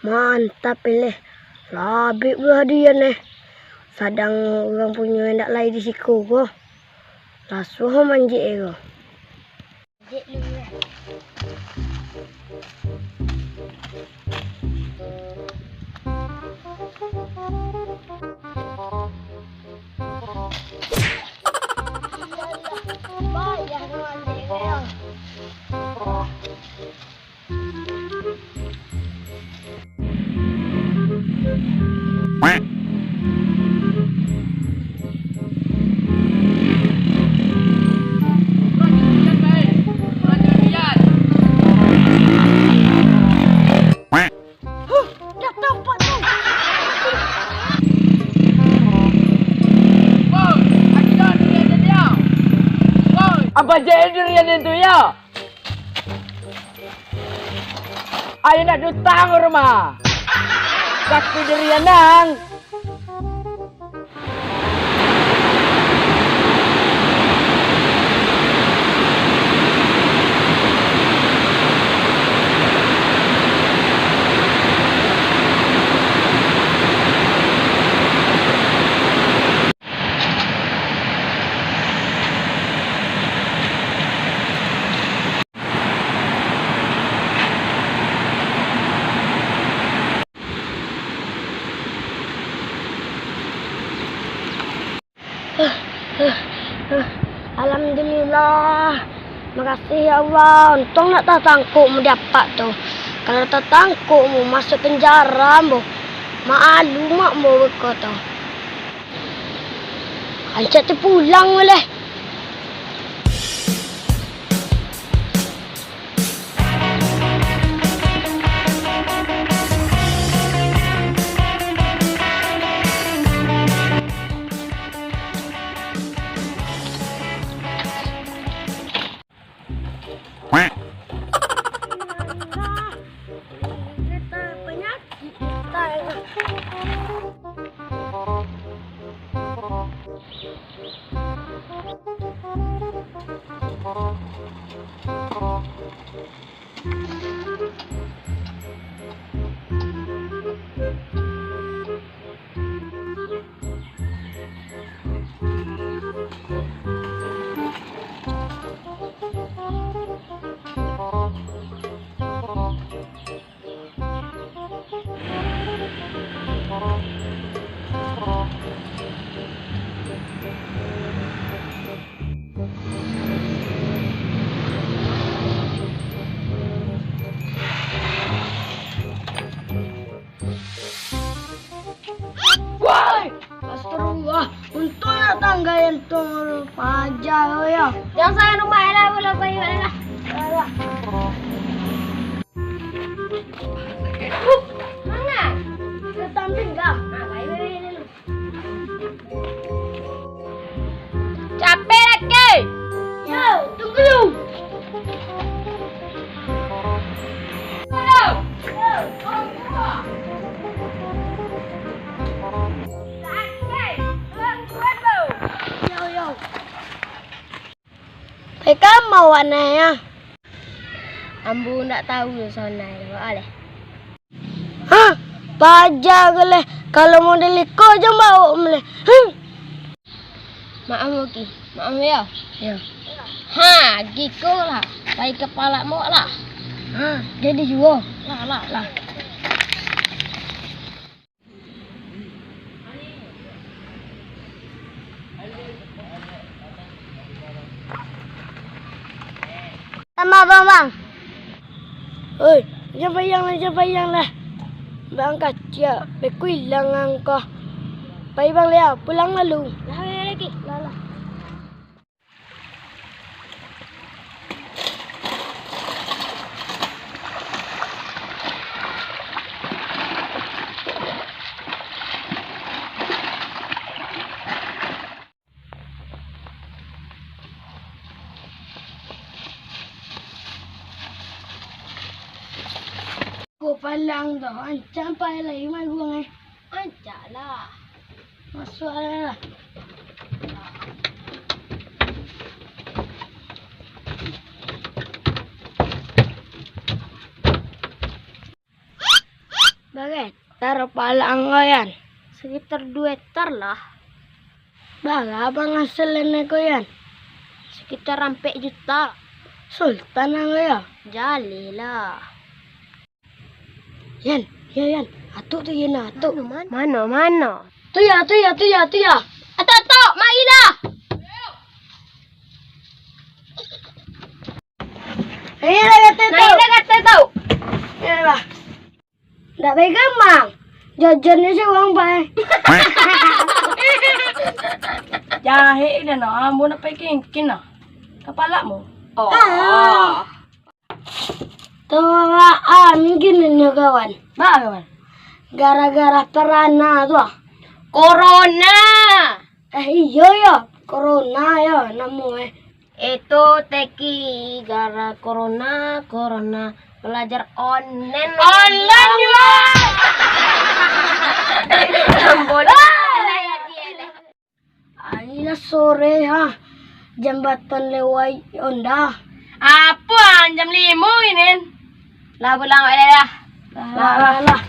Mantap pilih. Labik berhadiah nih. Sadang orang punya hendak lain di siku ko. Lasuh manjik ko. Manjik dulu ya. Bayar manjik ya. Apa jadi durian itu ya? Ayo nak dutang rumah. Kaki durian nang. Alhamdulillah. Makasih ya Allah. Untung nak tertangkuk mu dapat tu. Kalau tertangkuk mu masuk penjara mu. Malu mak mu berkata. Ancak tu pulang boleh. Astagfirullah, untungnya tangga yang turun pajak ya. Yang saya rumah lah, boleh bayar lah. Mana? Ke samping dah. Bayar dulu. Capek lagi. Yo, tunggu dulu. Mereka mau warna ya? Ambu tak tahu sana boleh. Hah? Pajak boleh. Kalau model iko je bawa boleh. Maaf Muki. Maaf ya. Ya. Ha, giko lah. Baik kepala mu lah. Ha, jadi juga. Lah. Sama bang. Oi, jangan bayang lah. Bang kaca, beku hilang angka. Pai bang Lea, pulang lalu. Lah lagi. Lah. Cô phải lăn rồi, anh chẳng phải lấy mai vuông này. Anh chả là. Mà xoa đây là. Bakit? Taro pala ang yan. Sekitar 2 hektar lah. Baga bang hasilin ko yan? Sekitar sampai juta. Sultan ang ya. Jali lah. Yan, yan. Ato to yan, ato. Mana? Tuya. Ato, mailah. Ayan na natin to. Kata tau. Yan ba? Dabay gamang. Jajan niya siya uang ba? Jahe na no, amo na pa kin na. Kapala mo. Oh. Tawa amin ginin niyo gawan. Ba, Gara-gara parana to. Corona. Iyo. Corona yo. Namo Itu teki gara corona belajar online. ya. Ay na sore ha. Jambatan leway onda. Apa jam 5 ini? Lah pulang lah. Lah.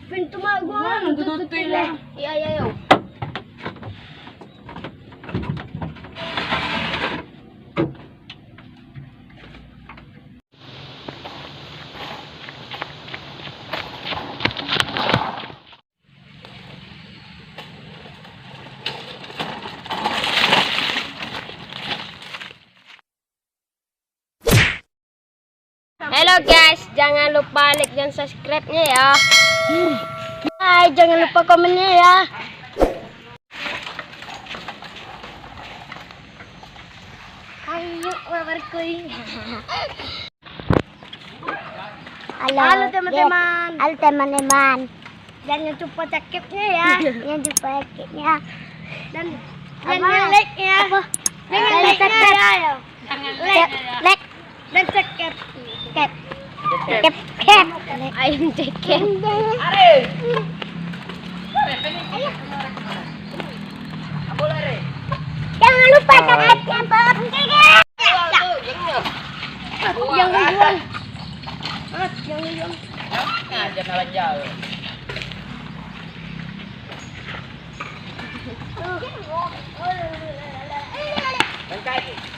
Pintu magwan, tutup lah. Iya. Halo guys, jangan lupa like dan subscribe-nya ya. Hai, jangan lupa komennya ya. Ayo, berkuing. Halo teman-teman. Halo teman-teman. Jangan lupa cakepnya ya. Yang lupa like-nya. Dan jangan like-nya. Jangan like-nya ya. Like Dan cakep. Kep. Ayam cekep. Jangan lupa subscribe-nya, Bob. Yang jual. Jangan jauh. Bangkai.